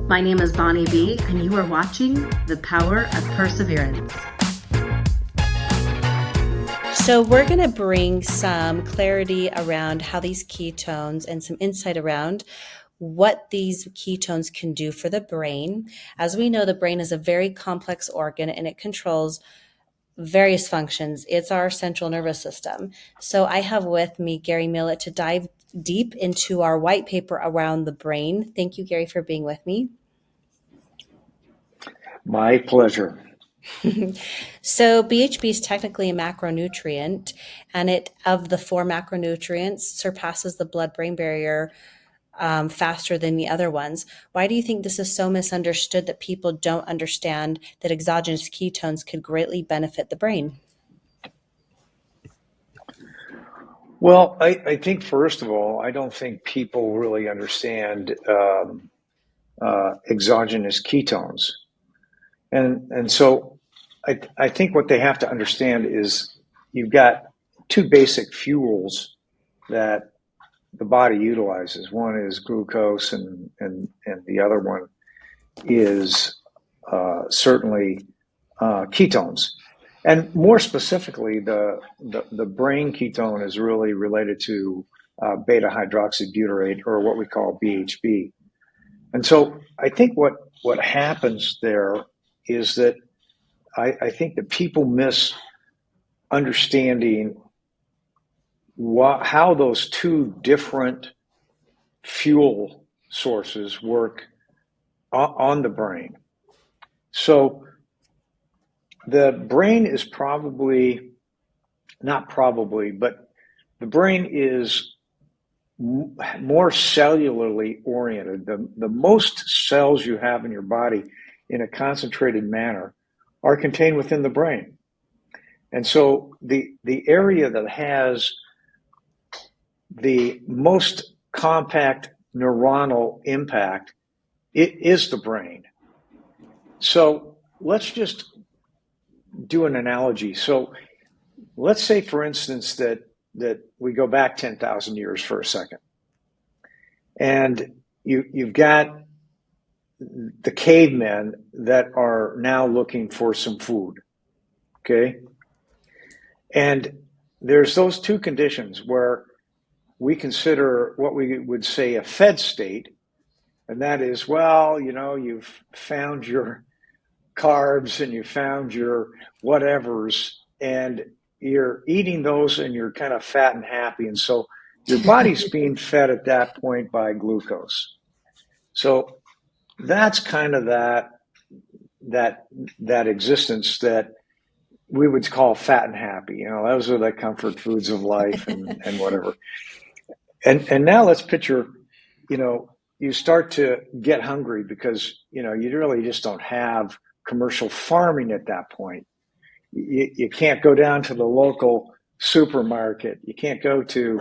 My name is Bonnie B, and you are watching The Power of Perseverance. So we're going to bring some clarity around how these ketones and some insight around what these ketones can do for the brain. As we know, the brain is a very complex organ and it controls various functions. It's our central nervous system. So I have with me Gary Millet to dive deep into our white paper around the brain. Thank you, Gary, for being with me. My pleasure. So BHB is technically a macronutrient, and it, of the four macronutrients, surpasses the blood-brain barrier faster than the other ones. Why do you think this is so misunderstood that people don't understand that exogenous ketones could greatly benefit the brain? Well, I think, first of all, I don't think people really understand exogenous ketones. And so I think what they have to understand is you've got two basic fuels that the body utilizes. One is glucose, and the other one is certainly ketones. And more specifically, the brain ketone is really related to beta-hydroxybutyrate, or what we call BHB. And so I think what happens there is that I think that people miss understanding how those two different fuel sources work on the brain. So the brain is not probably, but the brain is more cellularly oriented. The most cells you have in your body in a concentrated manner are contained within the brain. And so the area that has the most compact neuronal impact, it is the brain. So let's just do an analogy. So let's say, for instance, that we go back 10,000 years for a second. And you've got the cavemen that are now looking for some food, okay? And there's those two conditions where we consider what we would say a fed state, and that is, well, you've found your carbs and you found your whatevers, and you're eating those and you're kind of fat and happy. And so your body's being fed at that point by glucose. So that's kind of that existence that we would call fat and happy. Those are the comfort foods of life and whatever. And now let's picture, you start to get hungry because, you really just don't have commercial farming at that point. You can't go down to the local supermarket. You can't go to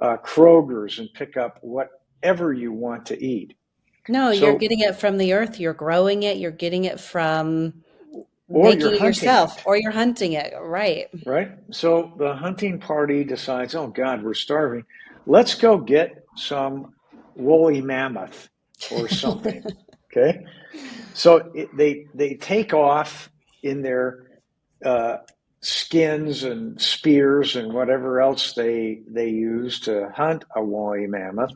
Kroger's and pick up whatever you want to eat. No, you're getting it from the earth. You're growing it. You're getting it from making it yourself, or you're hunting it. Right. Right. So the hunting party decides, oh God, we're starving. Let's go get some woolly mammoth or something. Okay. So they take off in their skins and spears and whatever else they use to hunt a woolly mammoth.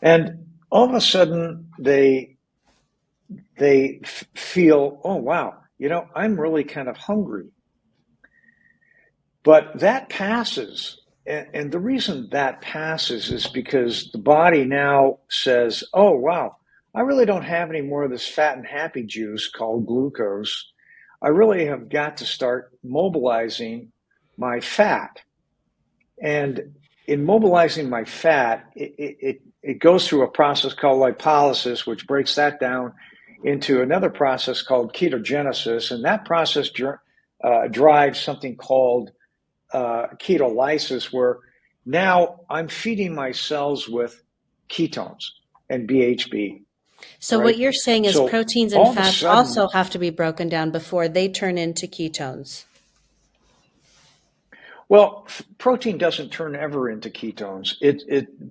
And all of a sudden they feel, oh, wow, I'm really kind of hungry. But that passes. And the reason that passes is because the body now says, oh, wow, I really don't have any more of this fat and happy juice called glucose. I really have got to start mobilizing my fat. And in mobilizing my fat, it goes through a process called lipolysis, which breaks that down into another process called ketogenesis. And that process drives something called ketolysis, where now I'm feeding my cells with ketones and BHB. So what you're saying is proteins and fats also have to be broken down before they turn into ketones. Well, protein doesn't turn ever into ketones.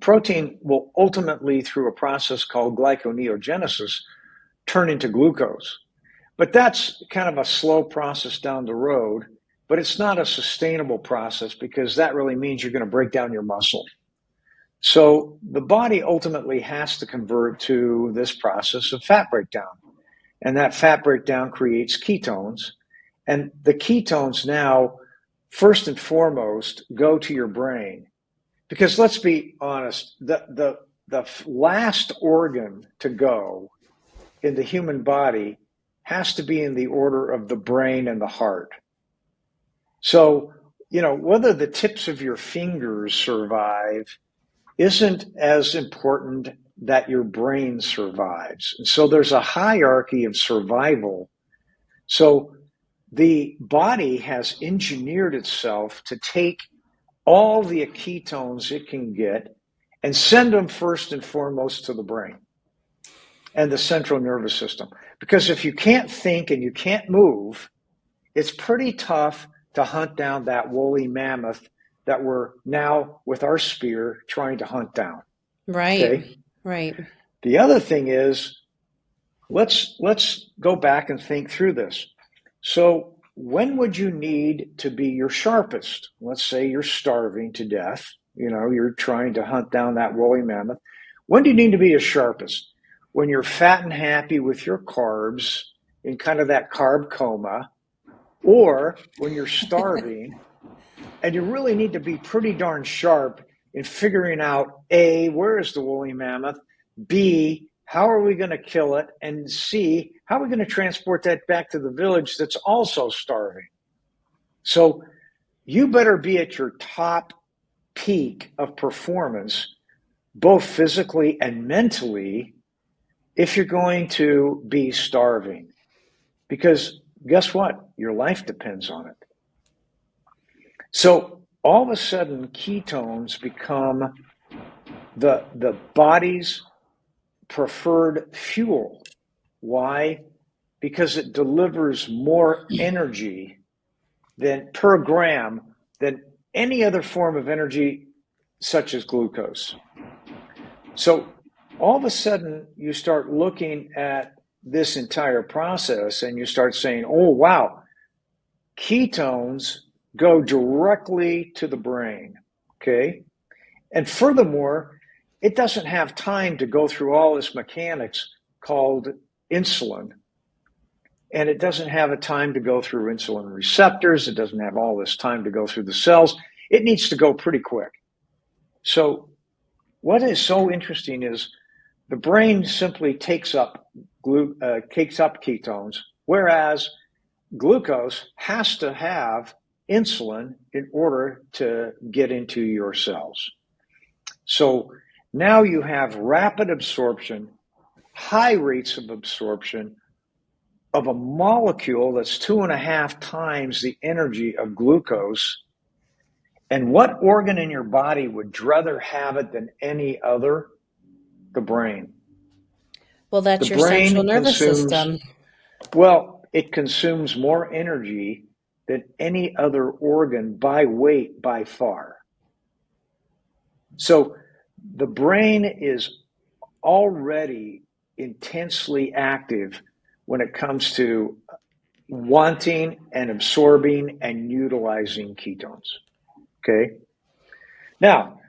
Protein will ultimately, through a process called glyconeogenesis, turn into glucose. But that's kind of a slow process down the road, but it's not a sustainable process because that really means you're going to break down your muscle. So the body ultimately has to convert to this process of fat breakdown. And that fat breakdown creates ketones. And the ketones now, first and foremost, go to your brain. Because let's be honest, the last organ to go in the human body has to be in the order of the brain and the heart. So, whether the tips of your fingers survive isn't as important that your brain survives. And so there's a hierarchy of survival. So the body has engineered itself to take all the ketones it can get and send them first and foremost to the brain and the central nervous system. Because if you can't think and you can't move, it's pretty tough to hunt down that woolly mammoth that we're now with our spear trying to hunt down. Right, Okay. right. The other thing is, let's go back and think through this. So when would you need to be your sharpest? Let's say you're starving to death. You're trying to hunt down that woolly mammoth. When do you need to be your sharpest? When you're fat and happy with your carbs in kind of that carb coma, or when you're starving and you really need to be pretty darn sharp in figuring out A, where is the woolly mammoth? B, how are we going to kill it? And C, how are we going to transport that back to the village that's also starving? So you better be at your top peak of performance, both physically and mentally, if you're going to be starving. Because guess what? Your life depends on it. So all of a sudden, ketones become the body's preferred fuel. Why? Because it delivers more energy than per gram than any other form of energy, such as glucose. So all of a sudden, you start looking at this entire process and you start saying, oh, wow, ketones go directly to the brain. Okay. And furthermore, it doesn't have time to go through all this mechanics called insulin. And it doesn't have a time to go through insulin receptors. It doesn't have all this time to go through the cells. It needs to go pretty quick. So what is so interesting is the brain simply takes up ketones, whereas glucose has to have insulin in order to get into your cells. So now you have rapid absorption, high rates of absorption of a molecule that's 2.5 times the energy of glucose. And what organ in your body would rather have it than any other? The brain. Well, The that's your central brain nervous consumes, system. it consumes more energy than any other organ by weight by far. So the brain is already intensely active when it comes to wanting and absorbing and utilizing ketones. Okay. Now,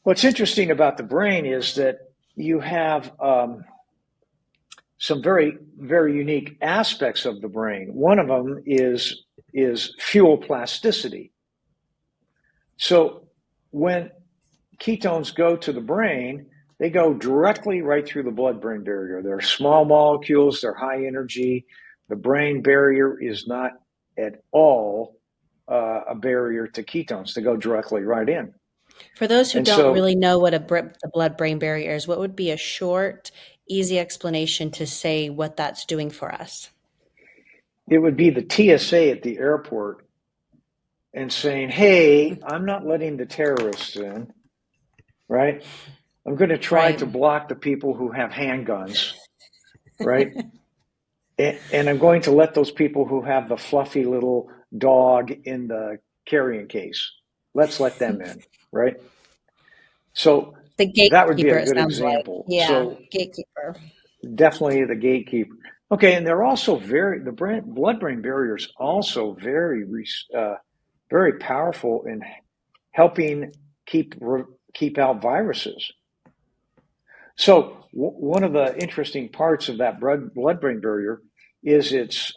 what's interesting about the brain is that you have some very, very unique aspects of the brain. One of them is fuel plasticity. So when ketones go to the brain, they go directly right through the blood-brain barrier. They're small molecules, they're high energy. The brain barrier is not at all a barrier to ketones. They go directly right in. For those who And don't so really know what the blood-brain barrier is, what would be a short, easy explanation to say what that's doing for us? it would be the TSA at the airport and saying, hey, I'm not letting the terrorists in, right? I'm going to try Right. to block the people who have handguns, right? And I'm going to let those people who have the fluffy little dog in the carrying case. let's let them in, right? So The that would be gatekeeper, a it good sounds like. example. Yeah, So gatekeeper. definitely the gatekeeper. Okay, and they're also the blood-brain barrier is also very powerful in helping keep out viruses. So one of the interesting parts of that blood-brain barrier is its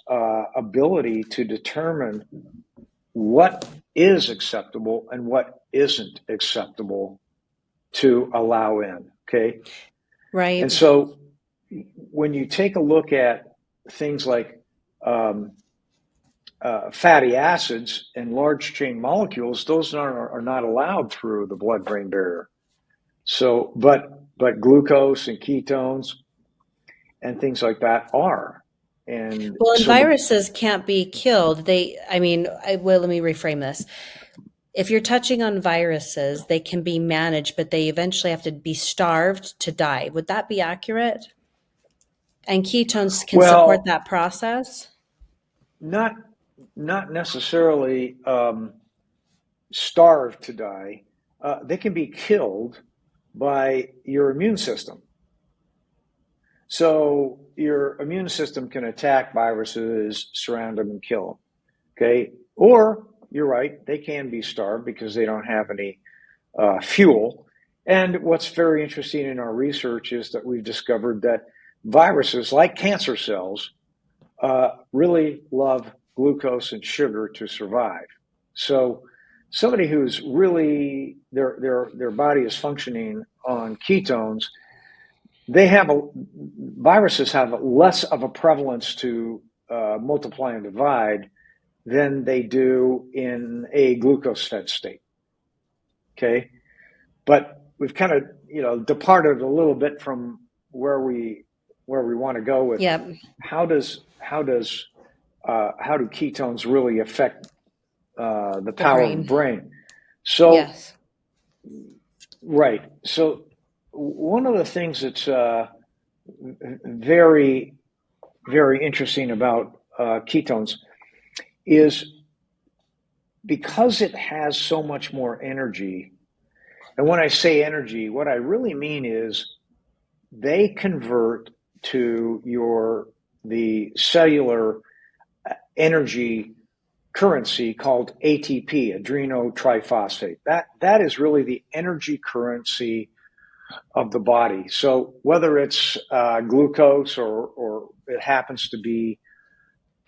ability to determine what is acceptable and what isn't acceptable to allow in. Okay, Right. and so when you take a look at things like um, fatty acids and large chain molecules, those are not allowed through the blood-brain barrier. So, but glucose and ketones and things like that are, and Well, and so the viruses can't be killed. Let me reframe this. If you're touching on viruses, they can be managed, but they eventually have to be starved to die. Would that be accurate? And ketones can support well, that process? not not necessarily starved to die. They can be killed by your immune system. So your immune system can attack viruses, surround them, and kill them. Okay, or you're right, they can be starved because they don't have any fuel. And what's very interesting in our research is that we've discovered that viruses, like cancer cells, really love glucose and sugar to survive. So somebody who's really their body is functioning on ketones, they have viruses have less of a prevalence to multiply and divide than they do in a glucose fed state. Okay, but we've kind of departed a little bit from where we want to go with Yep. how do ketones really affect the The power of the brain. brain? So Yes. right, so one of the things that's very very interesting about ketones is because it has so much more energy. And when I say energy, what I really mean is they convert to the cellular energy currency called ATP, adrenotriphosphate. That is really the energy currency of the body. So whether it's glucose or it happens to be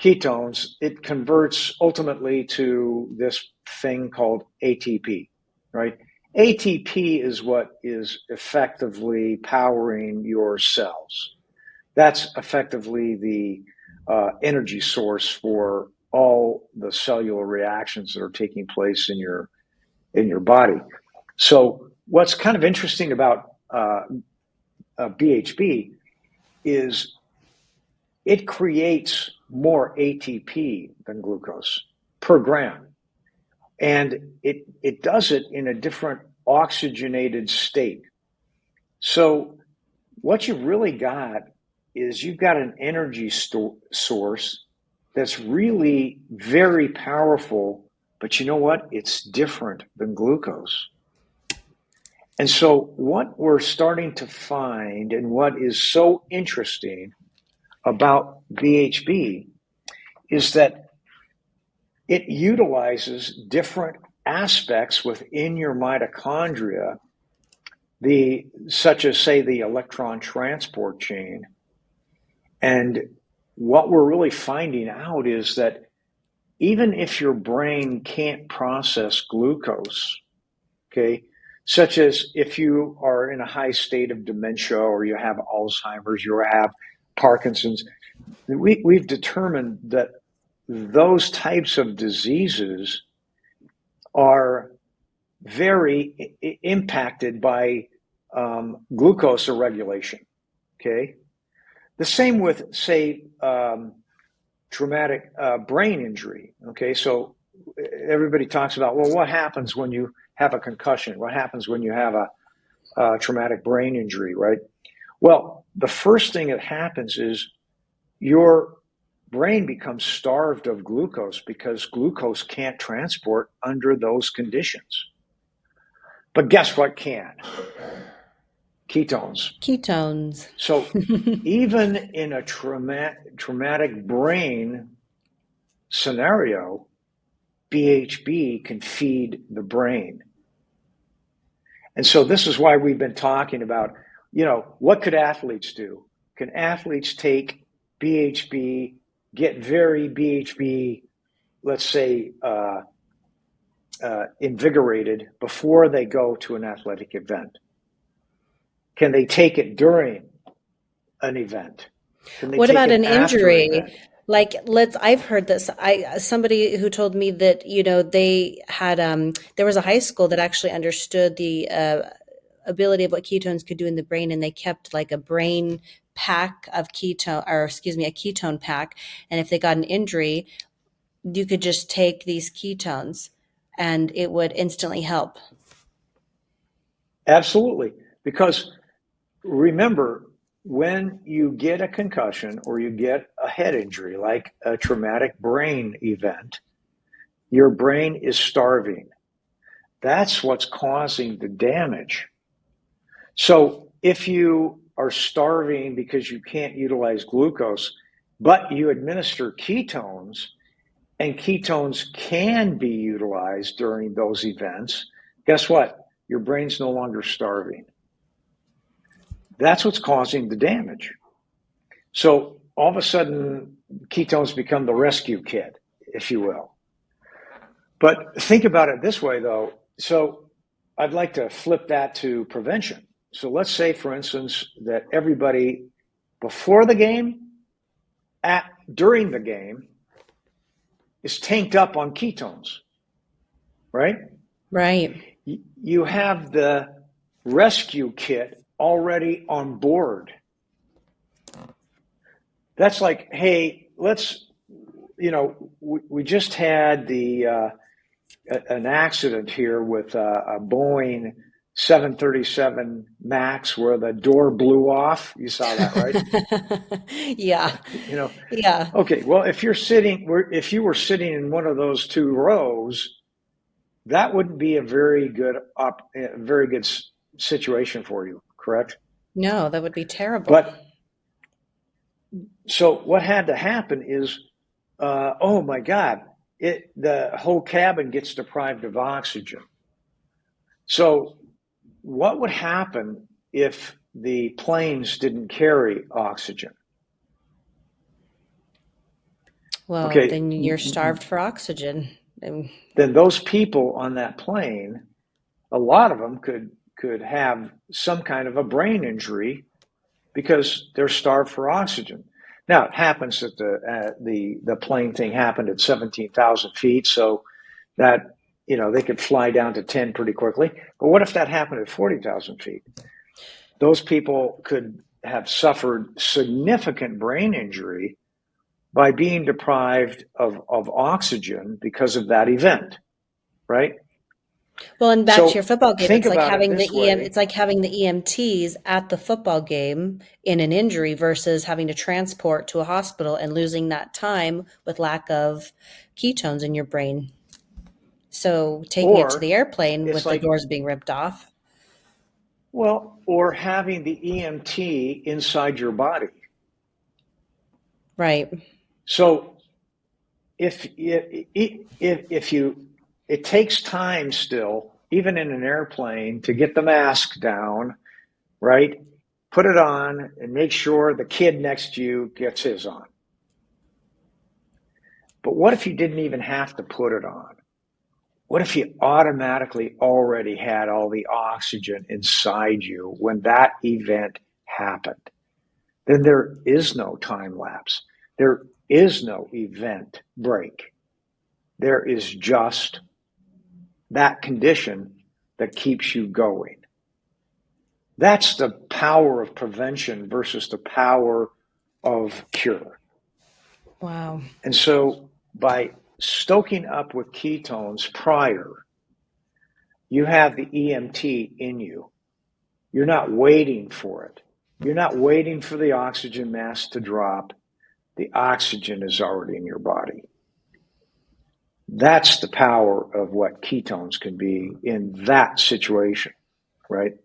ketones, it converts ultimately to this thing called ATP, right? ATP is what is effectively powering your cells. That's effectively the energy source for all the cellular reactions that are taking place in your body. So, what's kind of interesting about BHB is it creates more ATP than glucose per gram. And it does it in a different oxygenated state. So what you've really got is you've got an energy source that's really very powerful, but you know what? It's different than glucose. And so what we're starting to find and what is so interesting about BHB is that it utilizes different aspects within your mitochondria, such as say the electron transport chain. And what we're really finding out is that even if your brain can't process glucose, okay, such as if you are in a high state of dementia or you have Alzheimer's, you have Parkinson's, we've determined that those types of diseases are very impacted by glucose regulation. Okay, the same with say traumatic brain injury. Okay, so everybody talks about, well, what happens when you have a concussion? What happens when you have a traumatic brain injury? Right. Well, the first thing that happens is your brain becomes starved of glucose because glucose can't transport under those conditions. But guess what can? Ketones. Ketones. So even in a traumatic brain scenario, BHB can feed the brain. And so this is why we've been talking about, what could athletes do? Can athletes take BHB, get very BHB, let's say, invigorated before they go to an athletic event? Can they take it during an event? Can they What take about it an after an injury? event? Like, I've heard this. Somebody who told me that, they had, there was a high school that actually understood the ability of what ketones could do in the brain, and they kept like a brain pack of ketone, or excuse me, a ketone pack. And if they got an injury, you could just take these ketones and it would instantly help. Absolutely. Because remember, when you get a concussion or you get a head injury, like a traumatic brain event, your brain is starving. That's what's causing the damage. So if you are starving because you can't utilize glucose, but you administer ketones, and ketones can be utilized during those events, guess what? Your brain's no longer starving. That's what's causing the damage. So all of a sudden, ketones become the rescue kit, if you will. But think about it this way, though. So I'd like to flip that to prevention. So let's say, for instance, that everybody before the game, during the game, is tanked up on ketones, right? Right. You have the rescue kit already on board. That's like, hey, let's, we just had an accident here with a Boeing 737 Max where the door blew off. You saw that, right? Yeah. You know, Yeah. okay. Well, if you were sitting in one of those two rows, that wouldn't be a very good situation for you, correct? No, that would be terrible. But so what had to happen is, oh my God, the whole cabin gets deprived of oxygen. So what would happen if the planes didn't carry oxygen? Well, Okay, then you're starved for oxygen. then those people on that plane, a lot of them could have some kind of a brain injury because they're starved for oxygen. Now it happens that the plane thing happened at 17,000 feet, so that they could fly down to 10 pretty quickly. But what if that happened at 40,000 feet? Those people could have suffered significant brain injury by being deprived of oxygen because of that event, right? Well, and back to your So football game, think it's like about it having this way. it's like having the EMTs at the football game in an injury versus having to transport to a hospital and losing that time with lack of ketones in your brain. So taking it to the Or airplane it's with the like, doors being ripped off. well, or having the EMT inside your body. Right. So if you, it takes time still, even in an airplane, to get the mask down, right? Put it on and make sure the kid next to you gets his on. But what if you didn't even have to put it on? What if you automatically already had all the oxygen inside you when that event happened? Then there is no time lapse. There is no event break. There is just that condition that keeps you going. That's the power of prevention versus the power of cure. Wow. And so by stoking up with ketones prior, you have the EMT in you. You're not waiting for it. You're not waiting for the oxygen mask to drop. the oxygen is already in your body. That's the power of what ketones can be in that situation, right?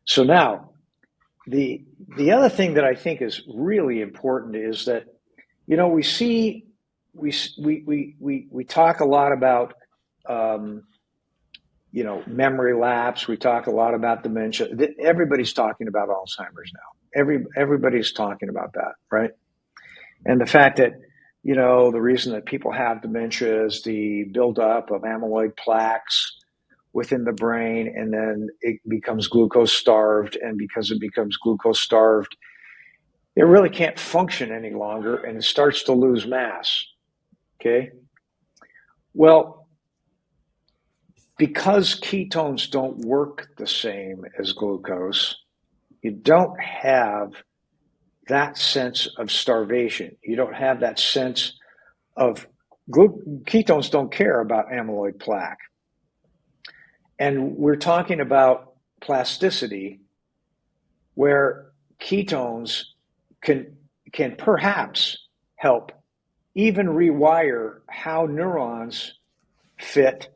So now, the other thing that I think is really important is that, you know, we talk a lot about you know, memory lapse. We talk a lot about dementia. Everybody's talking about Alzheimer's now. Everybody's talking about that, right? And the fact that, you know, the reason that people have dementia is the buildup of amyloid plaques within the brain, and then it becomes glucose starved. And because it becomes glucose starved, it really can't function any longer, and it starts to lose mass. Okay. Well, because ketones don't work the same as glucose, you don't have that sense of starvation. You don't have that sense of ketones don't care about amyloid plaque. And we're talking about plasticity, where ketones can perhaps help even rewire how neurons fit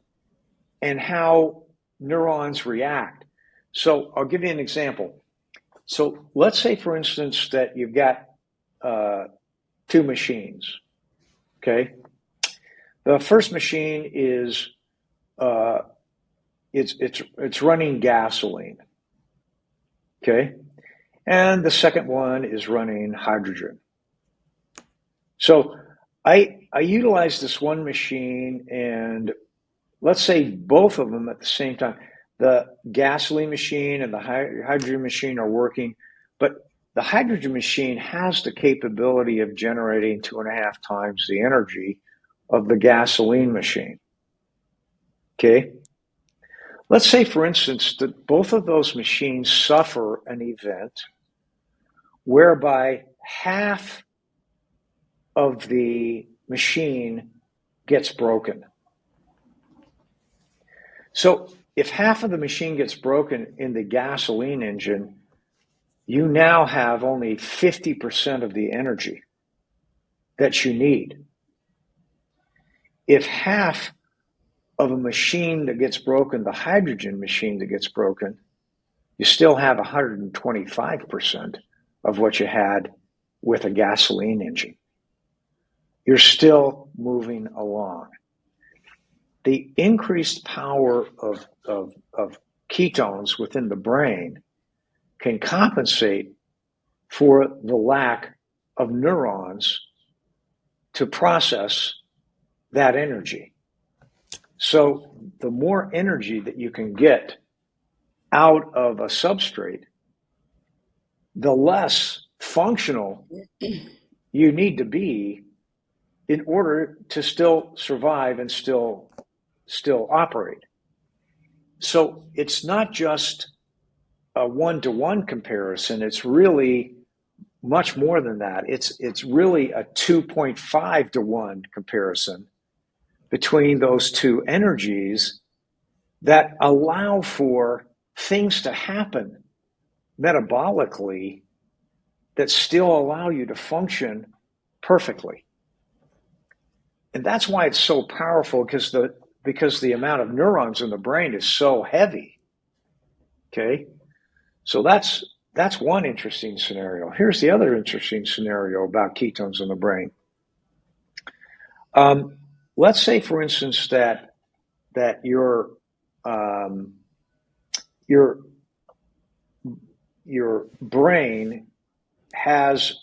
and how neurons react. So I'll give you an example. So let's say, for instance, that you've got two machines. Okay, the first machine is it's running gasoline. Okay, and the second one is running hydrogen. So I utilize this one machine, and let's say both of them at the same time. The gasoline machine and the hydrogen machine are working, but the hydrogen machine has the capability of generating 2.5 times the energy of the gasoline machine. Okay? Let's say, for instance, that both of those machines suffer an event whereby half of the machine gets broken. So if half of the machine gets broken in the gasoline engine, you now have only 50% of the energy that you need. If half of a machine that gets broken, the hydrogen machine that gets broken, you still have 125% of what you had with a gasoline engine. You're still moving along. The increased power of ketones within the brain can compensate for the lack of neurons to process that energy. So the more energy that you can get out of a substrate, the less functional you need to be in order to still survive and still operate. So it's not just a one-to-one comparison. It's really much more than that. It's really a 2.5 to 1 comparison between those two energies that allow for things to happen metabolically that still allow you to function perfectly. And that's why it's so powerful, because the amount of neurons in the brain is so heavy. Okay? So that's one interesting scenario. Here's the other interesting scenario about ketones in the brain. Let's say, for instance, that your brain has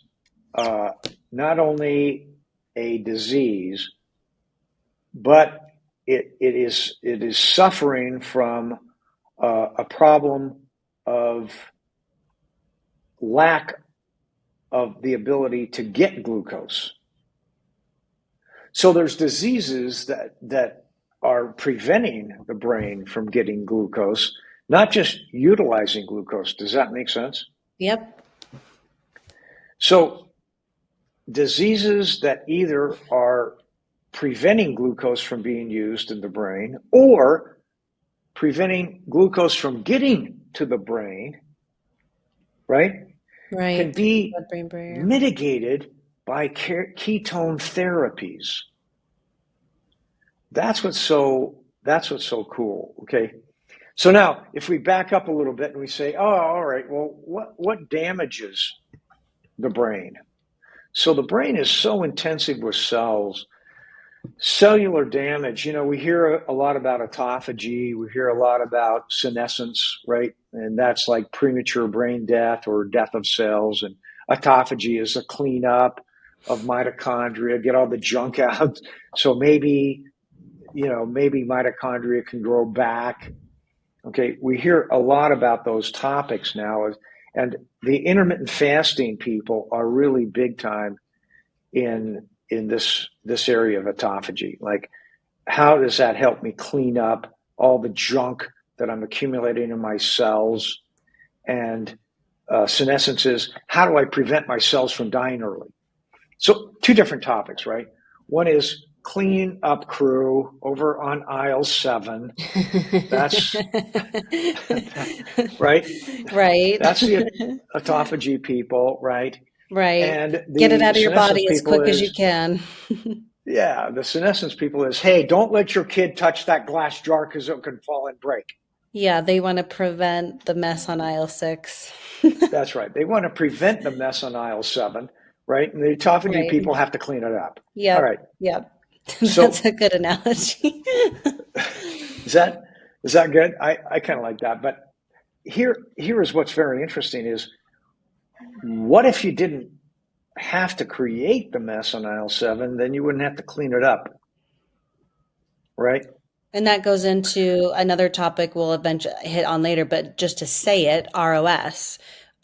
not only a disease, but it is suffering from a problem of lack of the ability to get glucose. So there's diseases that are preventing the brain from getting glucose, not just utilizing glucose. Does that make sense? Yep. So diseases that either are preventing glucose from being used in the brain or preventing glucose from getting to the brain, right? Right. Can be mitigated by ketone therapies. That's what's so cool. Okay. So now, if we back up a little bit and we say, oh, all right, well, what damages the brain? So the brain is so intensive with cells, cellular damage. We hear a lot about autophagy. We hear a lot about senescence, right? And that's like premature brain death or death of cells. And autophagy is a cleanup of mitochondria, get all the junk out. So maybe mitochondria can grow back. Okay, we hear a lot about those topics now, and the intermittent fasting people are really big time in this area of autophagy. Like, how does that help me clean up all the junk that I'm accumulating in my cells? And senescence is, how do I prevent my cells from dying early? So two different topics, right? One is clean up crew over on aisle 7. That's right. Right. That's the autophagy people, right? Right. And Get it the out of your senescence body as people quick as you is, can. yeah, the senescence people is, hey, don't let your kid touch that glass jar because it can fall and break. Yeah, they want to prevent the mess on aisle 6. That's right. They want to prevent the mess on aisle 7, right? And the autophagy Right. people have to clean it up. All Yep. right. Yep. That's So a good analogy. is that good? I kind of like that. But here is what's very interesting is, what if you didn't have to create the mess on aisle 7? Then you wouldn't have to clean it up, right? And that goes into another topic we'll eventually hit on later, but just to say it, ROS,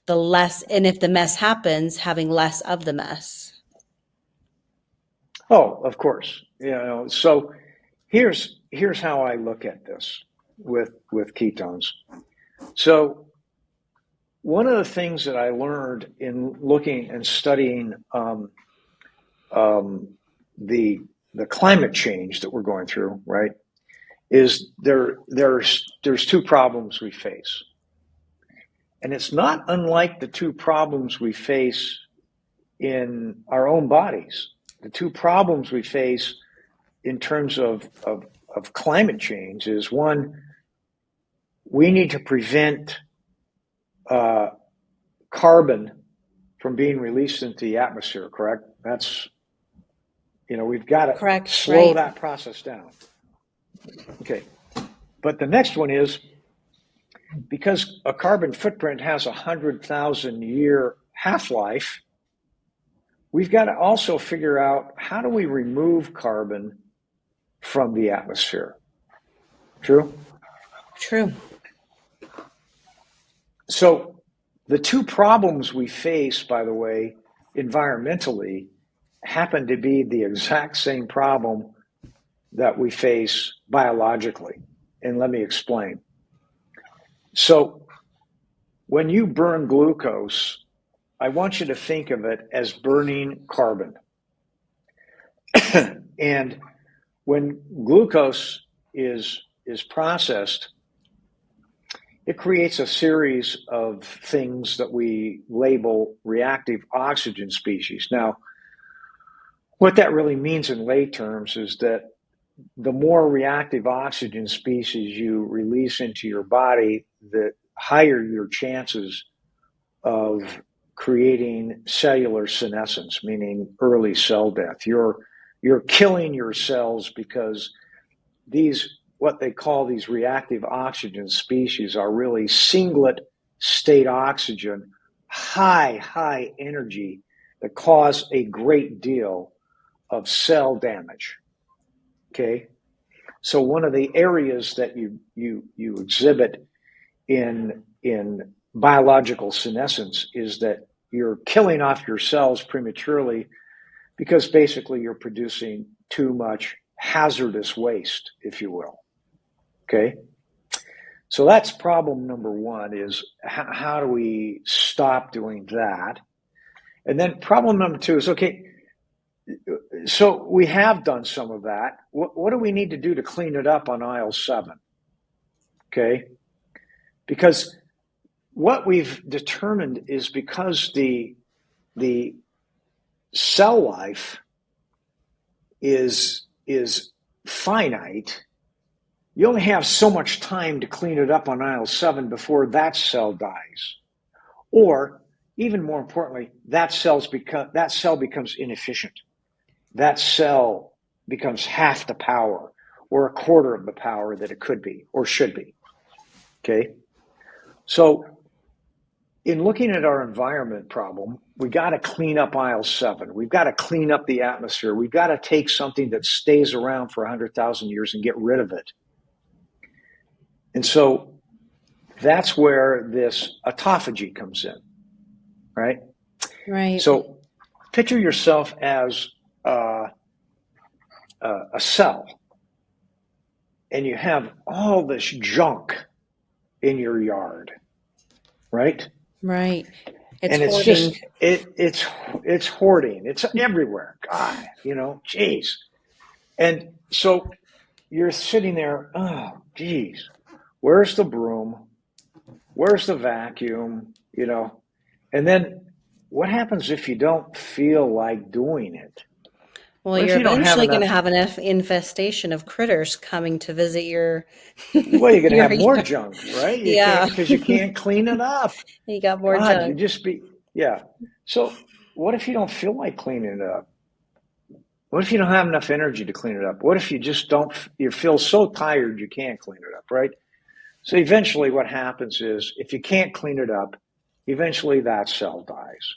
the less, and if the mess happens, having less of the mess. Oh, of course. So here's how I look at this with ketones. So one of the things that I learned in looking and studying the climate change that we're going through, right, is there's two problems we face, and it's not unlike the two problems we face in our own bodies. The two problems we face in terms of climate change is, one, we need to prevent carbon from being released into the atmosphere, correct? That's, we've got to Correct, slow right. that process down. Okay. But the next one is, because a carbon footprint has 100,000 year half-life, we've got to also figure out, how do we remove carbon from the atmosphere? True? True. So the two problems we face, by the way, environmentally, happen to be the exact same problem that we face biologically. And let me explain. So when you burn glucose, I want you to think of it as burning carbon. And when glucose is processed, it creates a series of things that we label reactive oxygen species. Now, what that really means in lay terms is that the more reactive oxygen species you release into your body, the higher your chances of creating cellular senescence, meaning early cell death. You're killing your cells because these, what they call these reactive oxygen species, are really singlet state oxygen, high energy, that cause a great deal of cell damage. Okay, so one of the areas that you exhibit in biological senescence is that you're killing off your cells prematurely, because basically you're producing too much hazardous waste, if you will. Okay, so that's problem number one, is how do we stop doing that? And then problem number two is, okay, so we have done some of that. What do we need to do to clean it up on aisle 7? Okay, because what we've determined is, because the cell life is finite. You only have so much time to clean it up on aisle 7 before that cell dies. Or, even more importantly, that cell becomes inefficient. That cell becomes half the power or a quarter of the power that it could be or should be. Okay? So, in looking at our environment problem, we got to clean up aisle 7. We've got to clean up the atmosphere. We've got to take something that stays around for 100,000 years and get rid of it. And so that's where this autophagy comes in, right? Right. So picture yourself as a cell, and you have all this junk in your yard, right? Right. It's And it's hoarding. just it's hoarding. It's everywhere. God, geez. And so you're sitting there, oh, geez, where's the broom? Where's the vacuum? And then what happens if you don't feel like doing it? Well, What if you're you don't have eventually going to enough? have an infestation of critters coming to visit your Well, you're going to your have more yard. junk, right? You can't Yeah. because you can't clean it up. You got more God, junk. yeah. So what if you don't feel like cleaning it up? What if you don't have enough energy to clean it up? What if you just don't, you feel so tired you can't clean it up, right? So eventually what happens is if you can't clean it up, eventually that cell dies.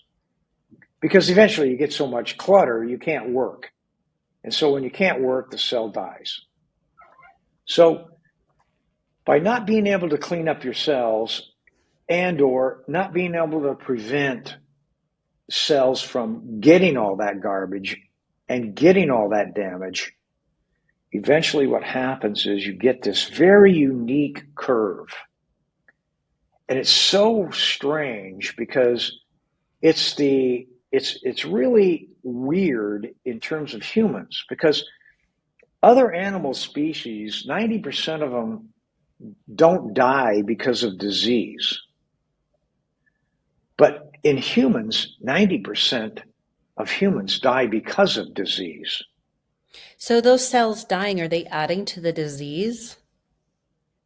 Because eventually you get so much clutter, you can't work. And so when you can't work, the cell dies. So by not being able to clean up your cells and or not being able to prevent cells from getting all that garbage and getting all that damage, eventually what happens is you get this very unique curve. And it's so strange because it's really weird in terms of humans, because other animal species, 90% of them don't die because of disease. But in humans, 90% of humans die because of disease. So those cells dying, are they adding to the disease?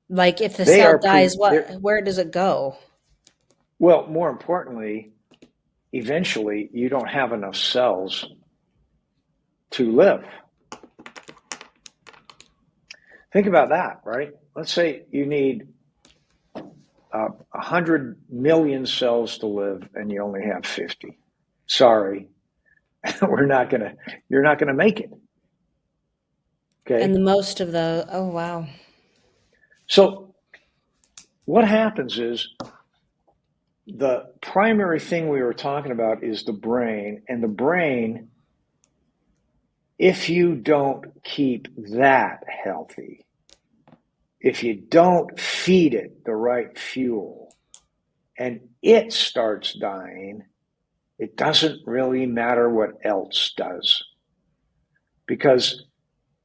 Like if the They cell are dies, they're, where does it go? well, more importantly, eventually you don't have enough cells to live. Think about that, right? Let's say you need 100 million cells to live and you only have 50. Sorry, you're not gonna make it. And Okay. the most of the, oh wow. So what happens is the primary thing we were talking about is the brain, and the brain, if you don't keep that healthy, if you don't feed it the right fuel and it starts dying, it doesn't really matter what else does. Because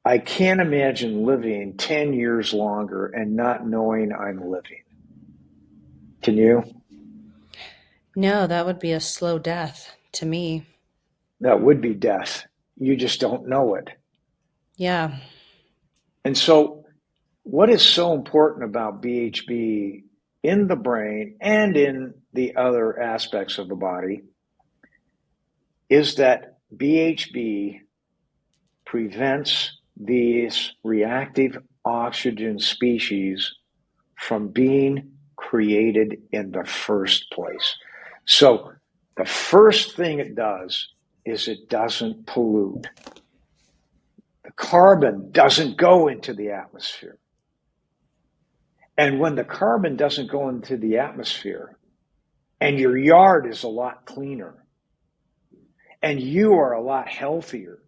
I can't imagine living 10 years longer and not knowing I'm living. Can you? No, that would be a slow death to me. That would be death. You just don't know it. Yeah. And so, what is so important about BHB in the brain and in the other aspects of the body is that BHB prevents these reactive oxygen species from being created in the first place. So the first thing it does is it doesn't pollute. The carbon doesn't go into the atmosphere. And when the carbon doesn't go into the atmosphere and your yard is a lot cleaner and you are a lot healthier,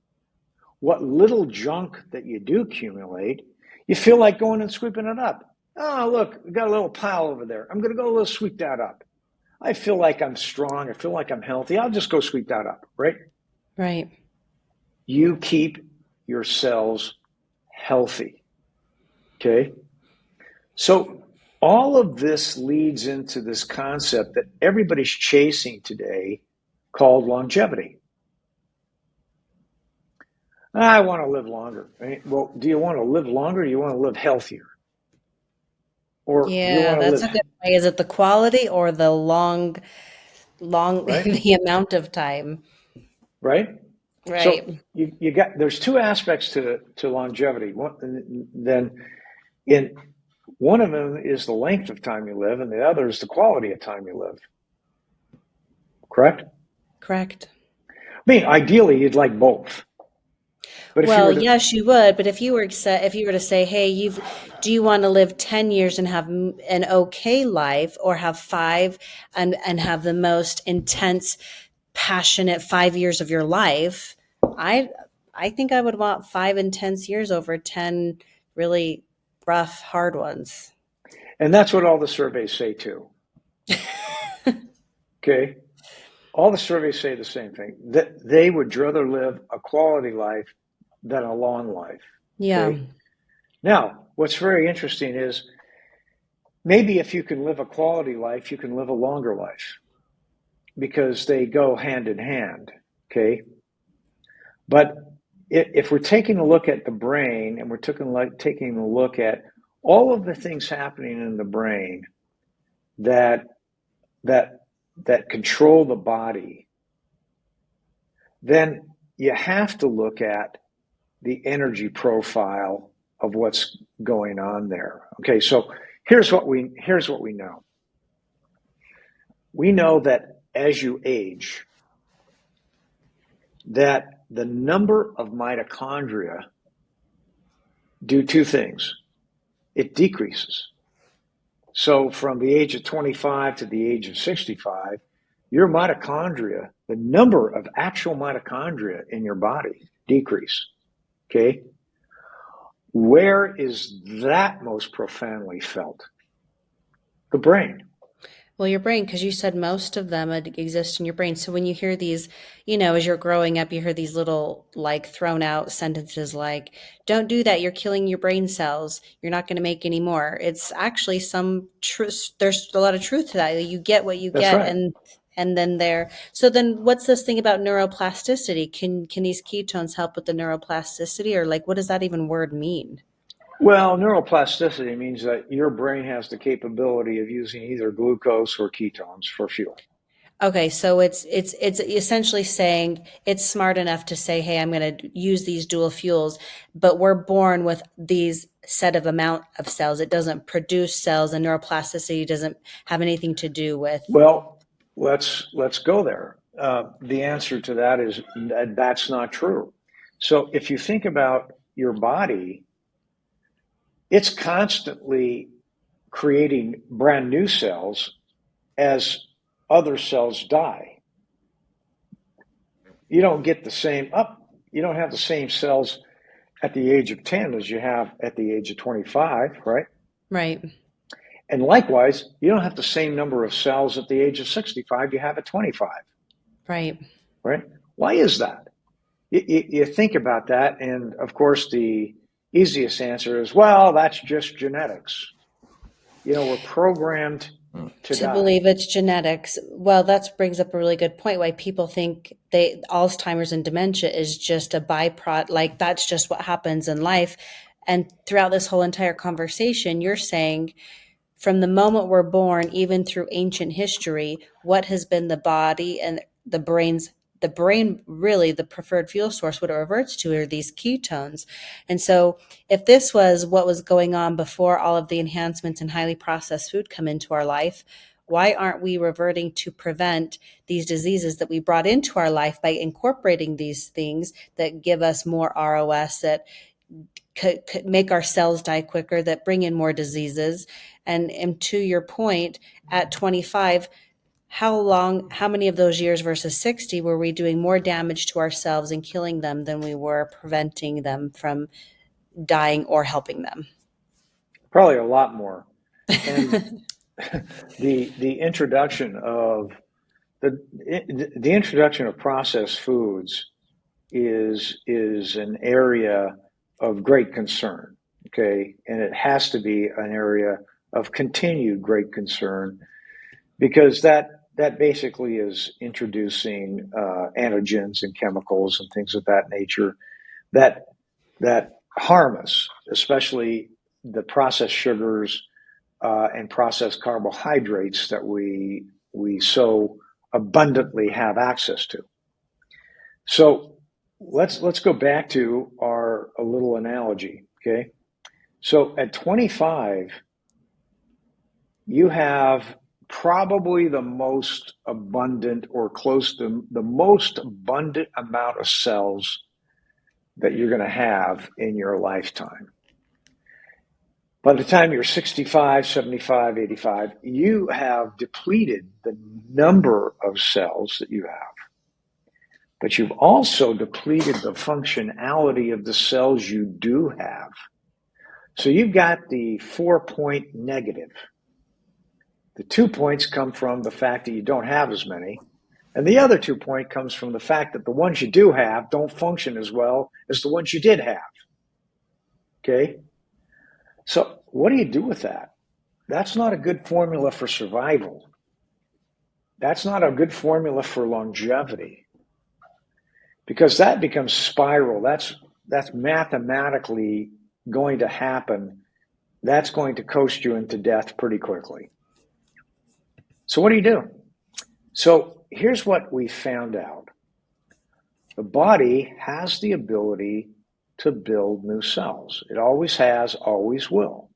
what little junk that you do accumulate, you feel like going and sweeping it up. Oh, look, we got a little pile over there. I'm going to go sweep that up. I feel like I'm strong. I feel like I'm healthy. I'll just go sweep that up, right? Right. You keep your cells healthy, okay? So all of this leads into this concept that everybody's chasing today called longevity. I want to live longer. Well, do you want to live longer? Or do you want to live healthier? Or do you Yeah, want to that's a live, good way. Is it the quality or the long, right? the amount of time? Right? So Right. you got, there's two aspects to longevity. Then in one of them is the length of time you live, and the other is the quality of time you live. Correct? Correct. I mean, ideally, you'd like both. But if you Well, were to, yes, you would, but if you were to say, "Hey, do you want to live 10 years and have an okay life or have 5 and have the most intense, passionate 5 years of your life?" I I think I would want 5 intense years over 10 really rough, hard ones. and that's what all the surveys say too. Okay? All the surveys say the same thing, that they would rather live a quality life than a long life. Yeah. Okay? Now, what's very interesting is maybe if you can live a quality life, you can live a longer life because they go hand in hand. Okay? But if we're taking a look at the brain and we're taking a look at all of the things happening in the brain that that that control the body, then you have to look at the energy profile of what's going on there. Okay, so here's what we know. We know that as you age, that the number of mitochondria do two things. It decreases. So from the age of 25 to the age of 65, your mitochondria, the number of actual mitochondria in your body decrease. Okay? Where is that most profoundly felt? The brain. Well, your brain, because you said most of them exist in your brain. So when you hear these, as you're growing up, you hear these little like thrown out sentences like, don't do that. You're killing your brain cells. You're not going to make any more. It's actually some truth. There's a lot of truth to that. You get what you That's get. right. And then there. So then what's this thing about neuroplasticity? Can these ketones help with the neuroplasticity, or like, what does that even word mean? Well, neuroplasticity means that your brain has the capability of using either glucose or ketones for fuel. Okay, so it's essentially saying it's smart enough to say, "Hey, I'm going to use these dual fuels," but we're born with these set of amount of cells. It doesn't produce cells, and neuroplasticity doesn't have anything to do with. Well, let's go there. The answer to that is that that's not true. So if you think about your body, it's constantly creating brand new cells as other cells die. You don't get the same up. You don't have the same cells at the age of 10 as you have at the age of 25, right? Right, And likewise, you don't have the same number of cells at the age of 65 you have at 25, right. right? Why is that? You think about that, and of course, the easiest answer is, well, that's just genetics. We're programmed to To die. believe it's genetics. Well, that brings up a really good point why people think they Alzheimer's and dementia is just a byproduct, like that's just what happens in life. And throughout this whole entire conversation, you're saying from the moment we're born, even through ancient history, what has been the body and the brain really the preferred fuel source, what it reverts to are these ketones. And so if this was what was going on before all of the enhancements in highly processed food come into our life, why aren't we reverting to prevent these diseases that we brought into our life by incorporating these things that give us more ROS, that could make our cells die quicker, that bring in more diseases? And to your point, at 25, how many of those years versus 60 were we doing more damage to ourselves and killing them than we were preventing them from dying or helping them? Probably a lot more. And the introduction of the introduction of processed foods is an area of great concern. Okay, and it has to be an area of continued great concern because that basically is introducing antigens and chemicals and things of that nature that harm us, especially the processed sugars and processed carbohydrates that we so abundantly have access to. So let's go back to our a little analogy, okay? So at 25, you have probably the most abundant or close to the most abundant amount of cells that you're going to have in your lifetime. By the time you're 65, 75, 85, you have depleted the number of cells that you have. But you've also depleted the functionality of the cells you do have. So you've got the 4-point negative. The 2 points come from the fact that you don't have as many. And the other 2 point comes from the fact that the ones you do have don't function as well as the ones you did have. Okay? So what do you do with that? That's not a good formula for survival. That's not a good formula for longevity. Because that becomes spiral. That's mathematically going to happen. That's going to coast you into death pretty quickly. So what do you do? So here's what we found out. The body has the ability to build new cells. It always has, always will.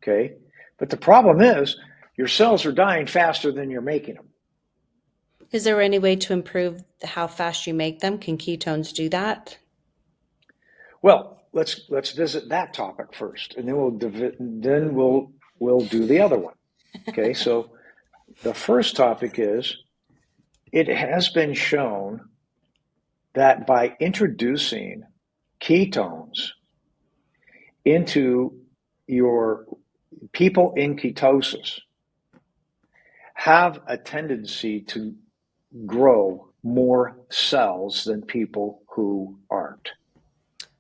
Okay? But the problem is your cells are dying faster than you're making them. Is there any way to improve how fast you make them? Can ketones do that? Well, let's visit that topic first, and then we'll do the other one. Okay? So the first topic is it has been shown that by introducing ketones into your people in ketosis have a tendency to grow more cells than people who aren't.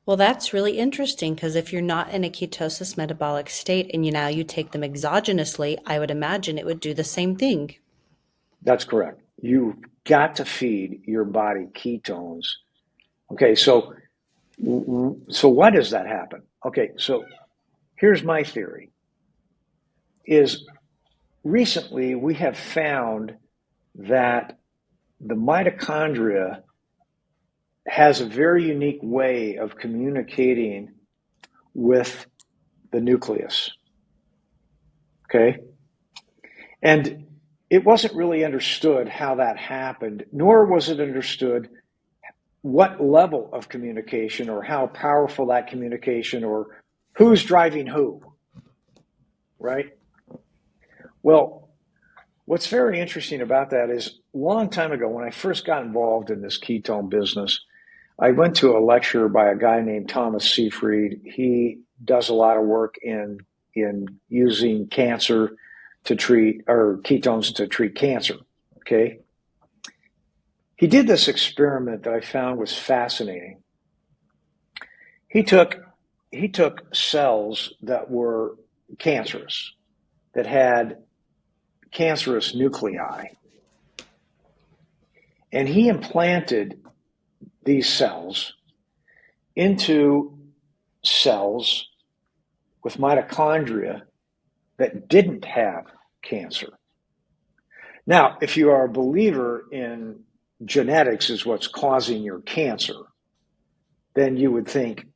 Well, that's really interesting because if you're not in a ketosis metabolic state and you take them exogenously, I would imagine it would do the same thing. That's correct. You've got to feed your body ketones. Okay, so why does that happen? Okay, so here's my theory. Is recently we have found that the mitochondria has a very unique way of communicating with the nucleus. Okay? And it wasn't really understood how that happened, nor was it understood what level of communication or how powerful that communication or who's driving who, right? Well, what's very interesting about that is a long time ago when I first got involved in this ketone business, I went to a lecture by a guy named Thomas Seyfried. He does a lot of work in using cancer to treat, or ketones to treat cancer, okay? He did this experiment that I found was fascinating. He took cells that were cancerous, that had cancerous nuclei, and he implanted these cells into cells with mitochondria that didn't have cancer. Now, if you are a believer in genetics is what's causing your cancer, then you would think,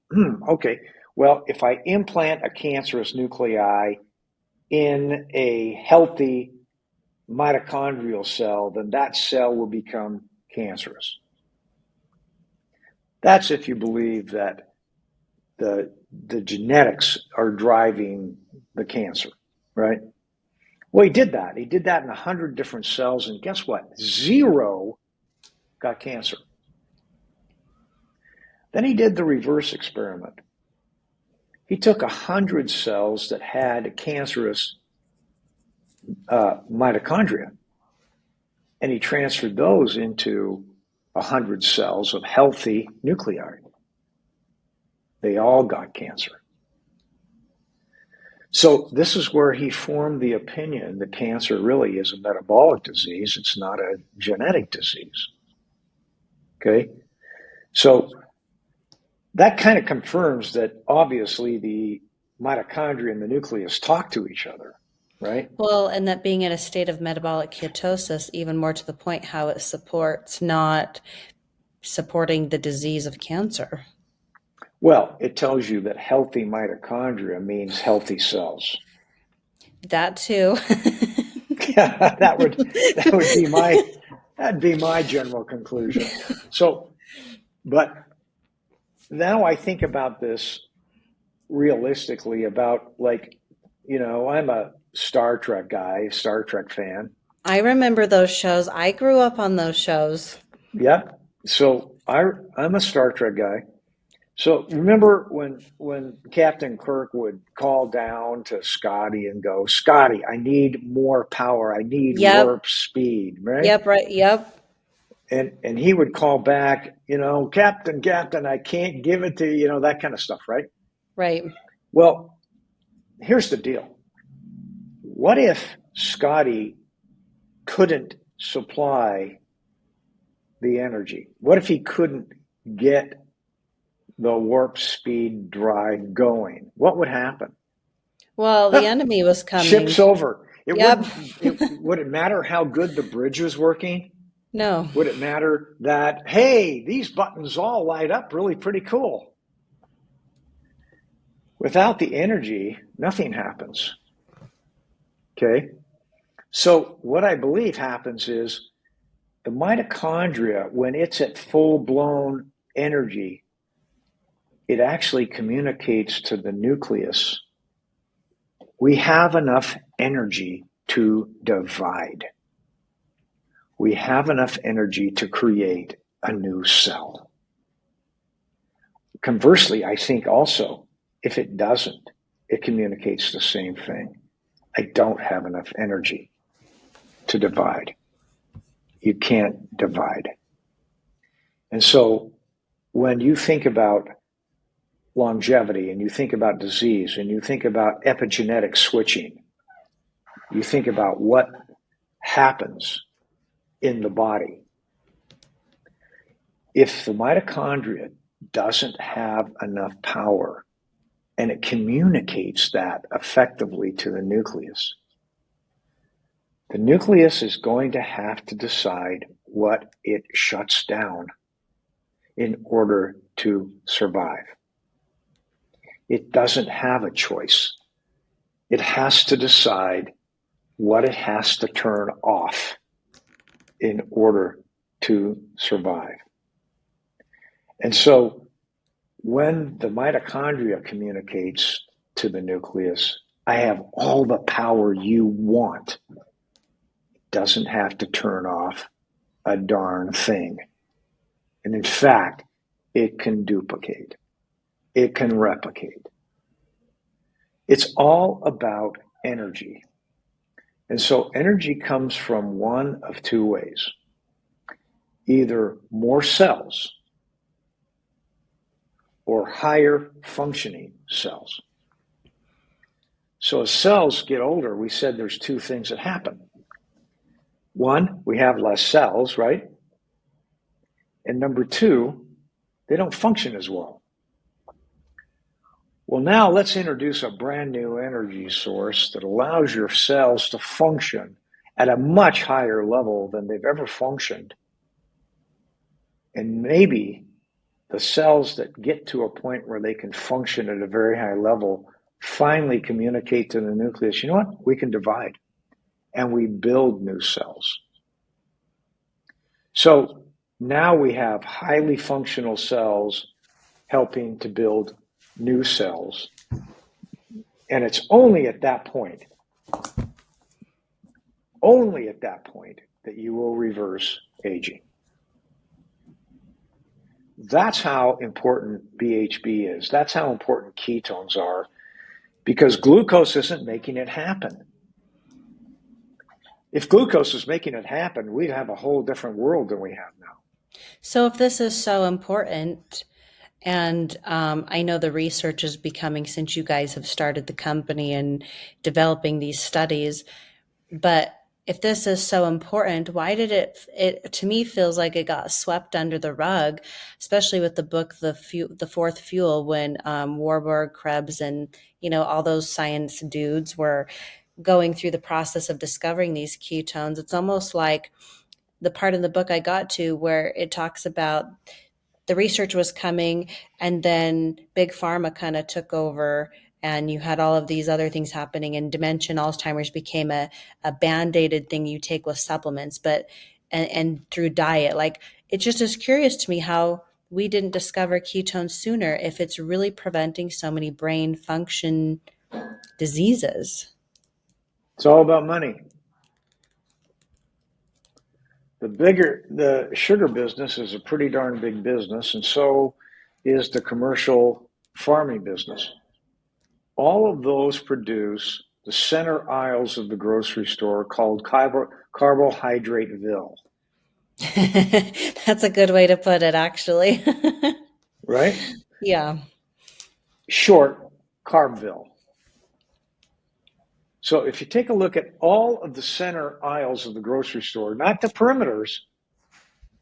okay, well, if I implant a cancerous nuclei in a healthy mitochondrial cell, then that cell will become cancerous. That's if you believe that the genetics are driving the cancer, right? Well, he did that. He did that in 100 different cells, and guess what? 0 got cancer. Then he did the reverse experiment. He took 100 cells that had cancerous mitochondria, and he transferred those into 100 cells of healthy nuclei. They all got cancer. So this is where he formed the opinion that cancer really is a metabolic disease. It's not a genetic disease. Okay? So that kind of confirms that obviously the mitochondria and the nucleus talk to each other, right? Well, and that being in a state of metabolic ketosis, even more to the point, how it supports not supporting the disease of cancer. Well, it tells you that healthy mitochondria means healthy cells. That too. That would be my general conclusion. So, but now I think about this realistically about like, I'm a Star Trek guy, Star Trek fan. I remember those shows. I grew up on those shows. Yep. So I'm a Star Trek guy. So remember when Captain Kirk would call down to Scotty and go, Scotty, I need more power. I need Yep. warp speed, right? Yep. Right. Yep. And he would call back, Captain, I can't give it to you, that kind of stuff, right? Right. Well, here's the deal. What if Scotty couldn't supply the energy? What if he couldn't get the warp speed drive going? What would happen? Well, the enemy was coming. Ship's over. It Yep. wouldn't. Would it matter how good the bridge was working? No. Would it matter that, hey, these buttons all light up really pretty cool? Without the energy, nothing happens. Okay. So what I believe happens is the mitochondria, when it's at full blown energy, it actually communicates to the nucleus. We have enough energy to divide. We have enough energy to create a new cell. Conversely, I think also, if it doesn't, it communicates the same thing. I don't have enough energy to divide. You can't divide. And so when you think about longevity and you think about disease and you think about epigenetic switching, you think about what happens in the body. If the mitochondria doesn't have enough power and it communicates that effectively to the nucleus is going to have to decide what it shuts down in order to survive. It doesn't have a choice. It has to decide what it has to turn off in order to survive. And so when the mitochondria communicates to the nucleus, I have all the power you want. It doesn't have to turn off a darn thing. And in fact, it can duplicate. It can replicate. It's all about energy. And so energy comes from one of two ways. Either more cells or higher functioning cells. So as cells get older, we said there's two things that happen. One, we have less cells, right? And number two, they don't function as well. Well, now let's introduce a brand new energy source that allows your cells to function at a much higher level than they've ever functioned. And maybe the cells that get to a point where they can function at a very high level finally communicate to the nucleus, you know what? We can divide and we build new cells. So now we have highly functional cells helping to build new cells. And it's only at that point that you will reverse aging. That's how important BHB is. That's how important ketones are, because glucose isn't making it happen. If glucose is making it happen, we'd have a whole different world than we have now. So if this is so important, and I know the research is becoming, since you guys have started the company and developing these studies, but if this is so important, why did it to me feels like it got swept under the rug, especially with the book, The Fourth Fuel, when Warburg, Krebs, and, all those science dudes were going through the process of discovering these ketones. It's almost like the part in the book I got to where it talks about the research was coming, and then big pharma kind of took over, and you had all of these other things happening, and dementia and Alzheimer's became a band-aided thing you take with supplements, but and through diet. Like, it just is curious to me how we didn't discover ketones sooner if it's really preventing so many brain function diseases. It's all about money. The sugar business is a pretty darn big business, and so is the commercial farming business. All of those produce the center aisles of the grocery store called carbohydrateville. That's a good way to put it, actually. Right? Yeah. Short, Carbville. So if you take a look at all of the center aisles of the grocery store, not the perimeters,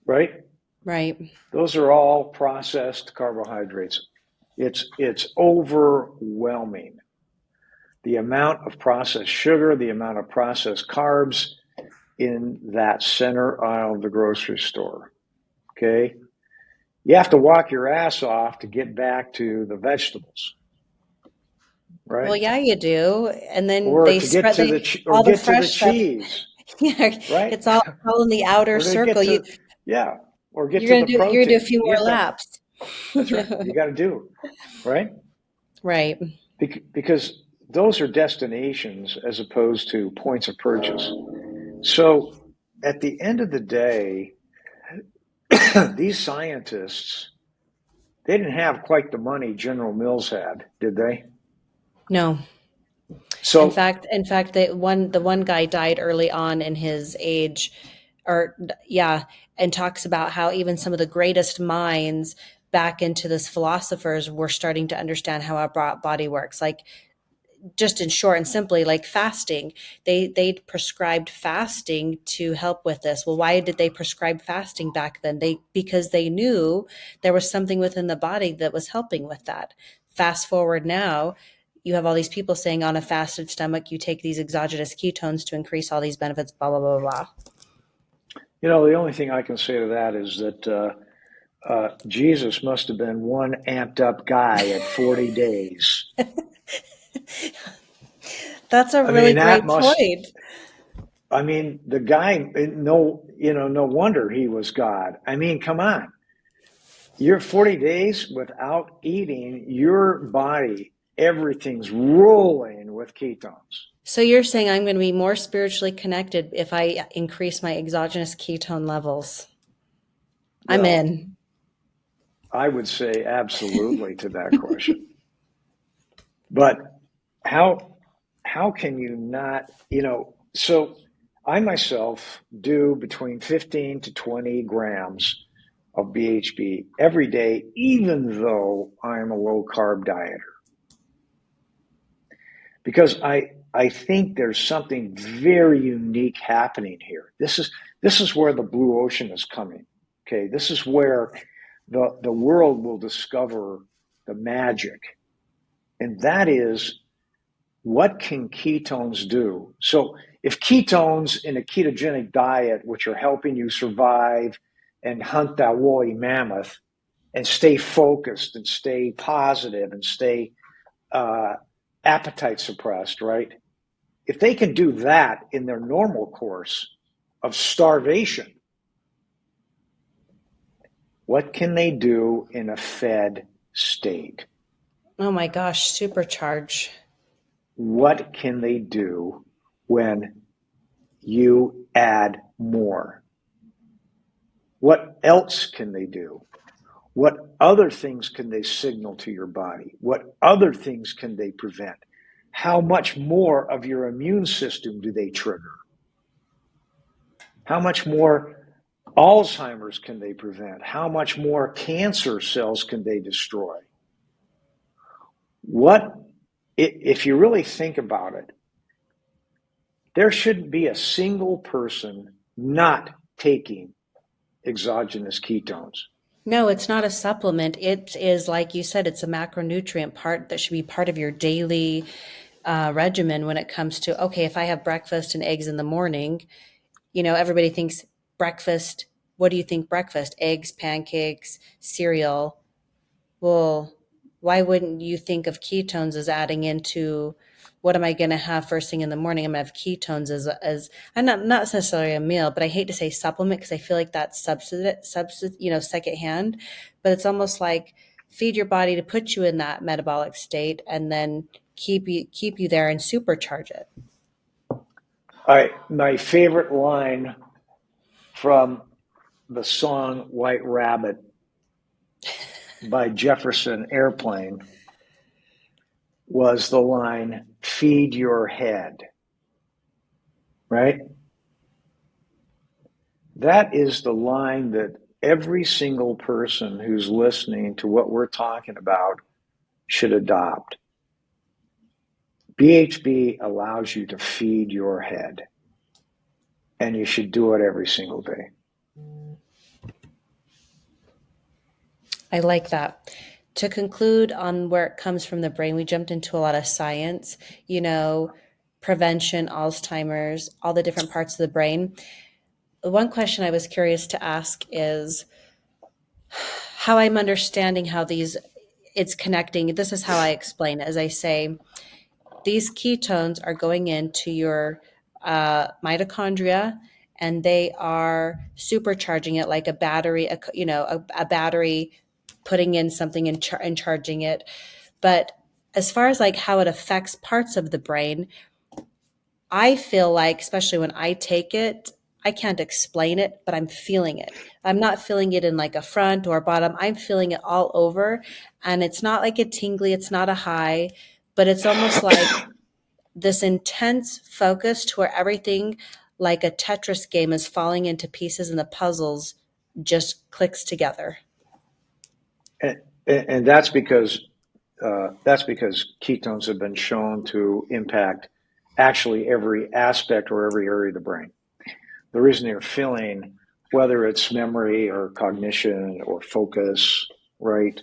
right? Right. Those are all processed carbohydrates. It's overwhelming. The amount of processed sugar, the amount of processed carbs in that center aisle of the grocery store. Okay? You have to walk your ass off to get back to the vegetables, right? Well, yeah, you do. And then Or they to get spread to all the the fresh stuff. cheese, Yeah, right? it's all in the outer Or to get circle. to yeah, or get You're to gonna the do you're gonna do a protein. few You more have to. laps. That's right. You got to do right Right. because those are destinations as opposed to points of purchase. So at the end of the day, these scientists, they didn't have quite the money General Mills had, did they? No. In So fact, the one guy died early on in his age, or yeah, and talks about how even some of the greatest minds back into this philosophers were starting to understand how our body works. Like, just in short and simply, like fasting, they prescribed fasting to help with this. Well, why did they prescribe fasting back then? Because they knew there was something within the body that was helping with that. Fast forward now, you have all these people saying on a fasted stomach you take these exogenous ketones to increase all these benefits, blah blah blah blah. the only thing I can say to that is that Jesus must have been one amped up guy at 40 days. That's a I really mean, that great must. point. I mean, the guy. No wonder he was God. I mean, come on. You're 40 days without eating, your body, everything's rolling with ketones. So you're saying I'm going to be more spiritually connected if I increase my exogenous ketone levels? I'm Well, in. I would say absolutely to that question. But how can you not, so I myself do between 15 to 20 grams of BHB every day, even though I'm a low carb dieter. Because I think there's something very unique happening here. This is where the blue ocean is coming. Okay, this is where the world will discover the magic, and that is, what can ketones do? So if ketones in a ketogenic diet, which are helping you survive and hunt that woolly mammoth and stay focused and stay positive and stay uh, appetite suppressed, right? If they can do that in their normal course of starvation, what can they do in a fed state? Oh my gosh, supercharge. What can they do when you add more? What else can they do? What other things can they signal to your body? What other things can they prevent? How much more of your immune system do they trigger? How much more Alzheimer's can they prevent? How much more cancer cells can they destroy? What, if you really think about it, There shouldn't be a single person not taking exogenous ketones. No, it's not a supplement. It is, like you said, it's a macronutrient part that should be part of your daily regimen when it comes to, okay, if I have breakfast and eggs in the morning, everybody thinks breakfast. What do you think breakfast? Eggs, pancakes, cereal. Well, why wouldn't you think of ketones as adding into what am I going to have first thing in the morning? I'm going to have ketones as I'm not necessarily a meal, but I hate to say supplement because I feel like that's secondhand. But it's almost like feed your body to put you in that metabolic state and then keep you there and supercharge it. My favorite line from the song White Rabbit by Jefferson Airplane was the line, feed your head, right? That is the line that every single person who's listening to what we're talking about should adopt. BHB allows you to feed your head, and you should do it every single day. I like that. To conclude on where it comes from the brain, we jumped into a lot of science, prevention, Alzheimer's, all the different parts of the brain. One question I was curious to ask is how I'm understanding how it's connecting. This is how I explain it. As I say, these ketones are going into your mitochondria and they are supercharging it like a battery, a battery putting in something and charging it. But as far as like how it affects parts of the brain, I feel like, especially when I take it, I can't explain it, but I'm feeling it. I'm not feeling it in like a front or bottom. I'm feeling it all over. And it's not like a tingly, it's not a high, but it's almost like this intense focus to where everything like a Tetris game is falling into pieces and the puzzles just clicks together. And that's because ketones have been shown to impact actually every aspect or every area of the brain. The reason you're feeling, whether it's memory or cognition or focus, right?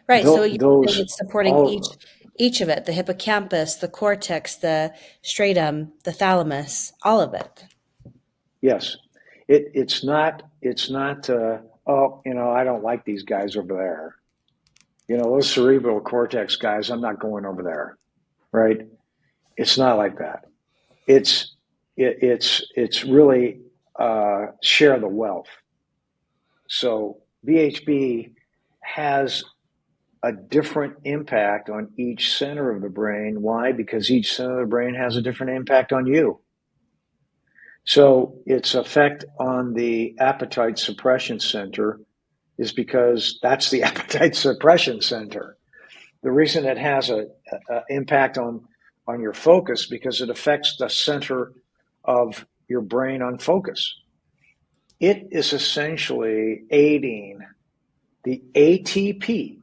Right. So you're saying Those it's supporting all each of it, the hippocampus, the cortex, the striatum, the thalamus, all of it. yes. It's not. I don't like these guys over there. Those cerebral cortex guys. I'm not going over there, right? It's not like that. It's really share the wealth. So BHB has a different impact on each center of the brain. Why? Because each center of the brain has a different impact on you. So its effect on the appetite suppression center is because that's the appetite suppression center. The reason it has an impact on your focus because it affects the center of your brain on focus. It is essentially aiding the ATP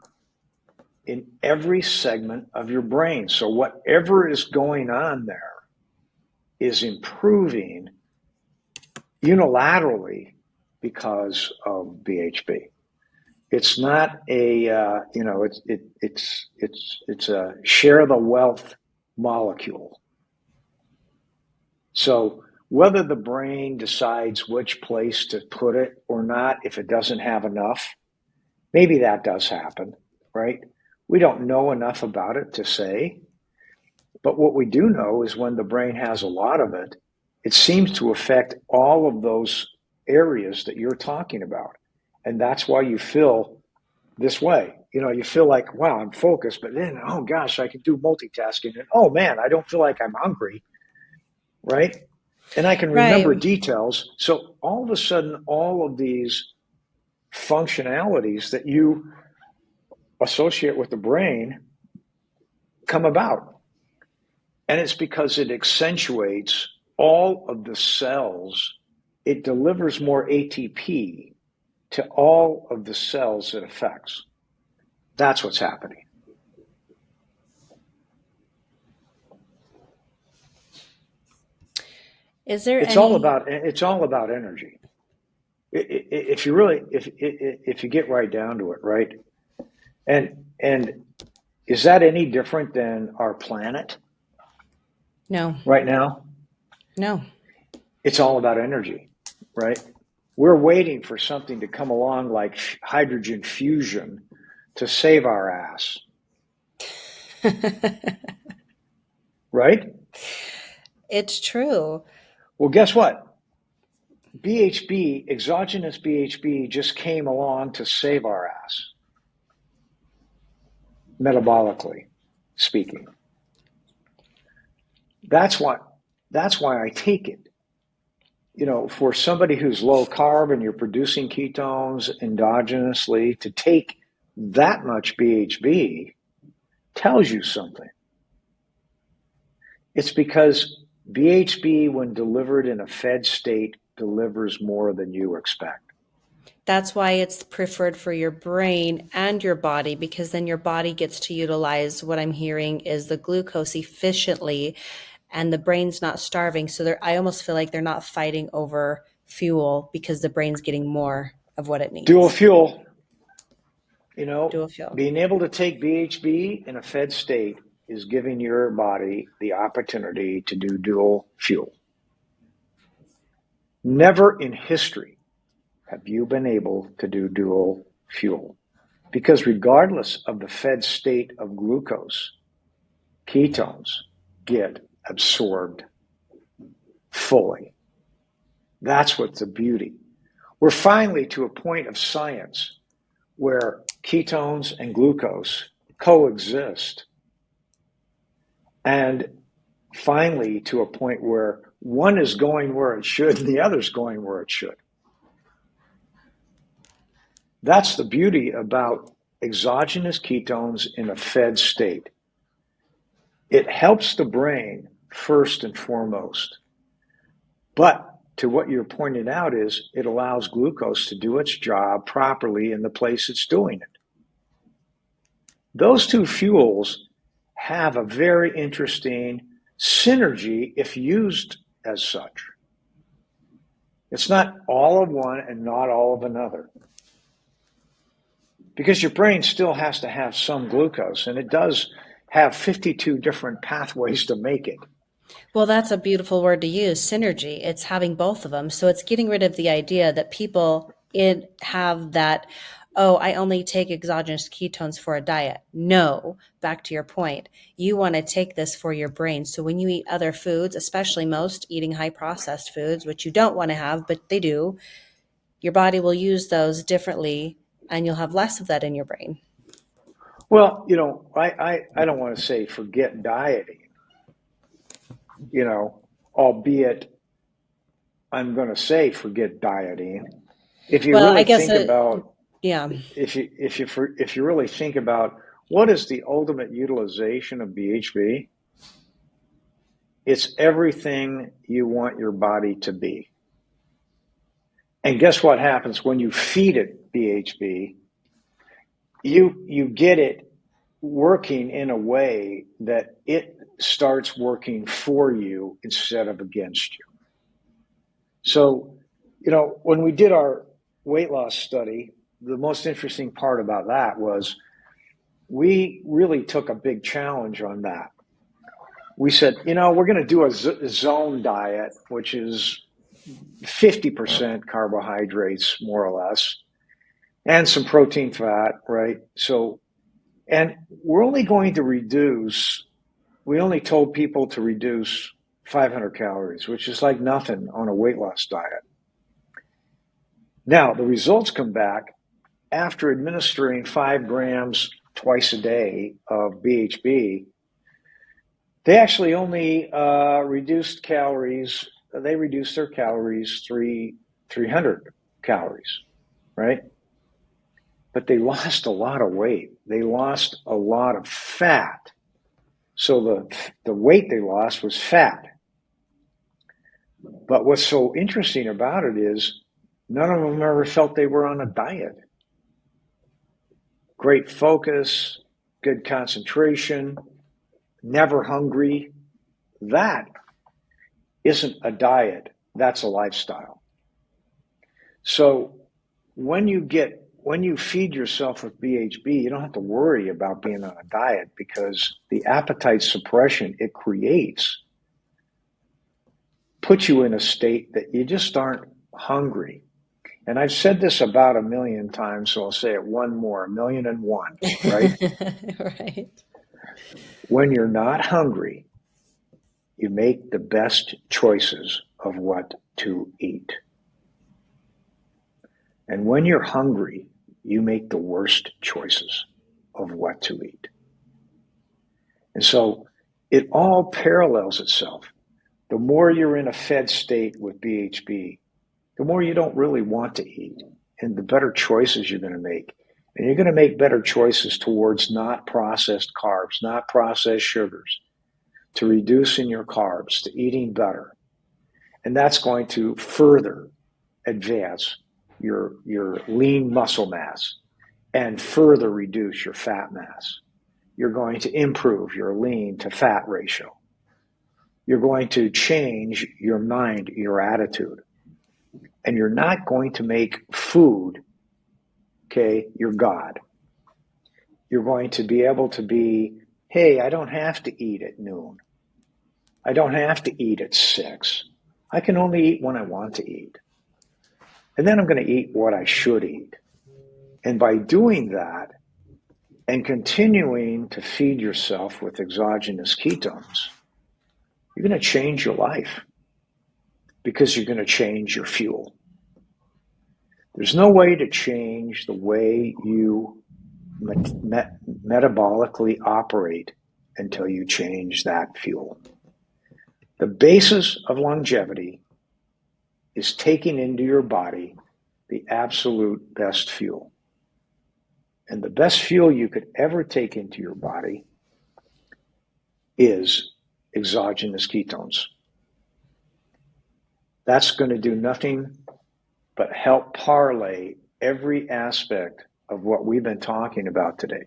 in every segment of your brain. So whatever is going on there is improving unilaterally because of BHB. It's not it's a share the wealth molecule. So whether the brain decides which place to put it or not, if it doesn't have enough, maybe that does happen, right? We don't know enough about it to say, but what we do know is when the brain has a lot of it, it seems to affect all of those areas that you're talking about. And that's why you feel this way. You feel like, wow, I'm focused, but then, oh gosh, I can do multitasking. And oh man, I don't feel like I'm hungry, right? And I can remember Right. details. So all of a sudden, all of these functionalities that you associate with the brain come about. And it's because it accentuates all of the cells. It delivers more ATP to all of the cells it affects. That's what's happening. Is there It's all any? about energy. If you really if you get right down to it, right? And is that any different than our planet No, right now? no. It's all about energy, right? We're waiting for something to come along like hydrogen fusion to save our ass, right? It's true. Well, guess what? BHB, exogenous BHB, just came along to save our ass, metabolically speaking. That's why I take it. You know, for somebody who's low carb and you're producing ketones endogenously, to take that much BHB tells you something. It's because BHB, when delivered in a fed state, delivers more than you expect. That's why it's preferred for your brain and your body, because then your body gets to utilize what I'm hearing is the glucose efficiently and the brain's not starving. So I almost feel like they're not fighting over fuel because the brain's getting more of what it Dual needs. fuel, you know, Dual fuel. being able to take BHB in a fed state is giving your body the opportunity to do dual fuel. Never in history have you been able to do dual fuel, because regardless of the fed state of glucose, ketones get absorbed fully. That's what's the beauty. We're finally to a point of science where ketones and glucose coexist, and finally to a point where one is going where it should and the other's going where it should. That's the beauty about exogenous ketones in a fed state. It helps the brain first and foremost. But to what you're pointing out is it allows glucose to do its job properly in the place it's doing it. Those two fuels have a very interesting synergy if used as such. It's not all of one and not all of another, because your brain still has to have some glucose, and it does have 52 different pathways to make it. Well, that's a beautiful word to use, synergy. It's having both of them. So it's getting rid of the idea that people have that, oh, I only take exogenous ketones for a diet. No, back to your point. You want to take this for your brain. So when you eat other foods, especially most eating high processed foods, which you don't want to have, but they do, your body will use those differently and you'll have less of that in your brain. Well, you know, I don't want to say forget dieting, you know, albeit I'm going to say forget dieting. If you Well, I really guess, think about, yeah. if you really think about what is the ultimate utilization of BHB, it's everything you want your body to be. And guess what happens when you feed it BHB? You get it working in a way that it starts working for you instead of against you. So, you know, when we did our weight loss study, the most interesting part about that was we really took a big challenge on that. We said, you know, we're going to do a zone diet, which is 50% carbohydrates, more or less, and some protein fat, right? So, and we're only going to reduce, we only told people to reduce 500 calories, which is like nothing on a weight loss diet. Now, the results come back after administering 5 grams twice a day of BHB. They actually only reduced calories. They reduced their calories 300 calories, right? But they lost a lot of weight. They lost a lot of fat. So the weight they lost was fat. But what's so interesting about it is none of them ever felt they were on a diet. Great focus, good concentration, never hungry. That isn't a diet, that's a lifestyle. So when you feed yourself with BHB, you don't have to worry about being on a diet because the appetite suppression it creates puts you in a state that you just aren't hungry. And I've said this about a million times, so I'll say it one more, 1,000,001, right? Right. When you're not hungry, you make the best choices of what to eat. And when you're hungry, you make the worst choices of what to eat. And so it all parallels itself. The more you're in a fed state with BHB, the more you don't really want to eat, and the better choices you're going to make. And you're going to make better choices towards not processed carbs, not processed sugars, to reducing your carbs, to eating better. And that's going to further advance your lean muscle mass and further reduce your fat mass. You're going to improve your lean to fat ratio. You're going to change your mind, your attitude. And you're not going to make food, okay, your God. You're going to be able to be, hey, I don't have to eat at noon. I don't have to eat at 6. I can only eat when I want to eat. And then I'm going to eat what I should eat. And by doing that and continuing to feed yourself with exogenous ketones, you're going to change your life because you're going to change your fuel. There's no way to change the way you metabolically operate until you change that fuel. The basis of longevity is taking into your body the absolute best fuel. And the best fuel you could ever take into your body is exogenous ketones. That's going to do nothing but help parlay every aspect of what we've been talking about today.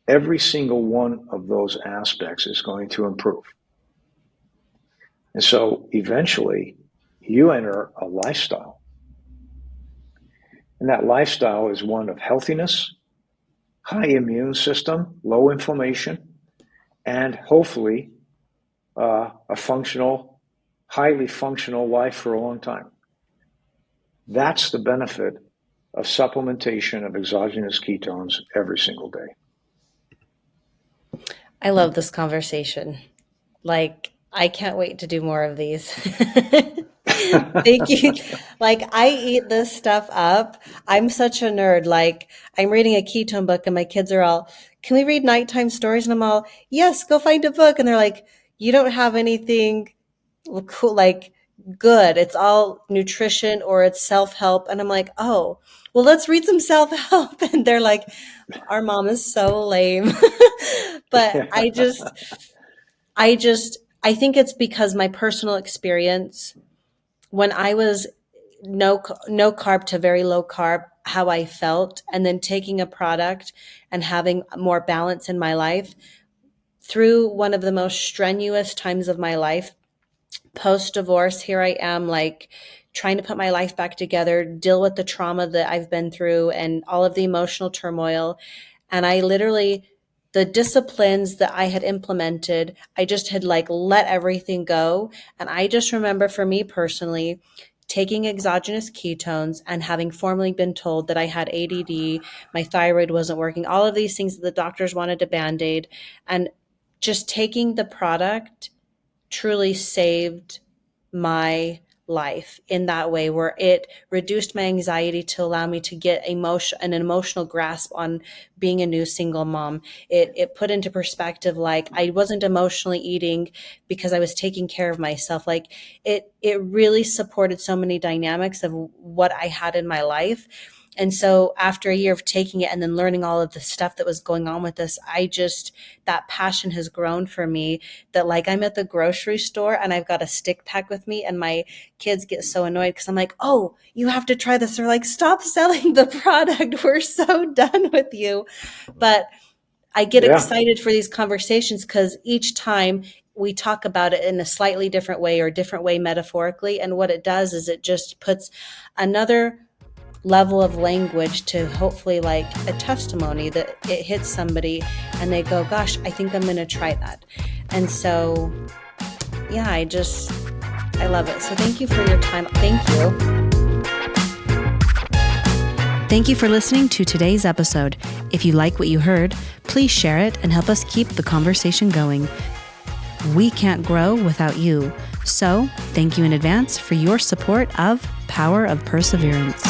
Every single one of those aspects is going to improve. And so eventually you enter a lifestyle. And that lifestyle is one of healthiness, high immune system, low inflammation, and hopefully a functional, highly functional life for a long time. That's the benefit of supplementation of exogenous ketones every single day. I love this conversation. Like, I can't wait to do more of these. Thank you. Like, I eat this stuff up. I'm such a nerd. Like, I'm reading a ketone book, and my kids are all, can we read nighttime stories? And I'm all, yes, go find a book. And they're like, you don't have anything cool, like good. It's all nutrition or it's self help. And I'm like, oh, well, let's read some self help. And they're like, our mom is so lame. But I think it's because my personal experience when I was no carb to very low carb, how I felt, and then taking a product and having more balance in my life through one of the most strenuous times of my life, post divorce. Here I am, like trying to put my life back together, deal with the trauma that I've been through and all of the emotional turmoil. And I literally, the disciplines that I had implemented, I just had like let everything go. And I just remember for me personally, taking exogenous ketones and having formally been told that I had ADD, my thyroid wasn't working, all of these things that the doctors wanted to band-aid, and just taking the product truly saved my life in that way, where it reduced my anxiety to allow me to get an emotional grasp on being a new single mom. It put into perspective, like I wasn't emotionally eating because I was taking care of myself. Like it really supported so many dynamics of what I had in my life. And so after a year of taking it and then learning all of the stuff that was going on with this, that passion has grown for me that like I'm at the grocery store and I've got a stick pack with me and my kids get so annoyed because I'm like, oh, you have to try this. They're like, stop selling the product. We're so done with you. But I get Yeah. excited for these conversations because each time we talk about it in a slightly different way or different way metaphorically. And what it does is it just puts another level of language to hopefully like a testimony that it hits somebody and they go, gosh, I think I'm going to try that. And so, yeah, I love it. So thank you for your time. Thank you. Thank you for listening to today's episode. If you like what you heard, please share it and help us keep the conversation going. We can't grow without you. So thank you in advance for your support of Power of Perseverance.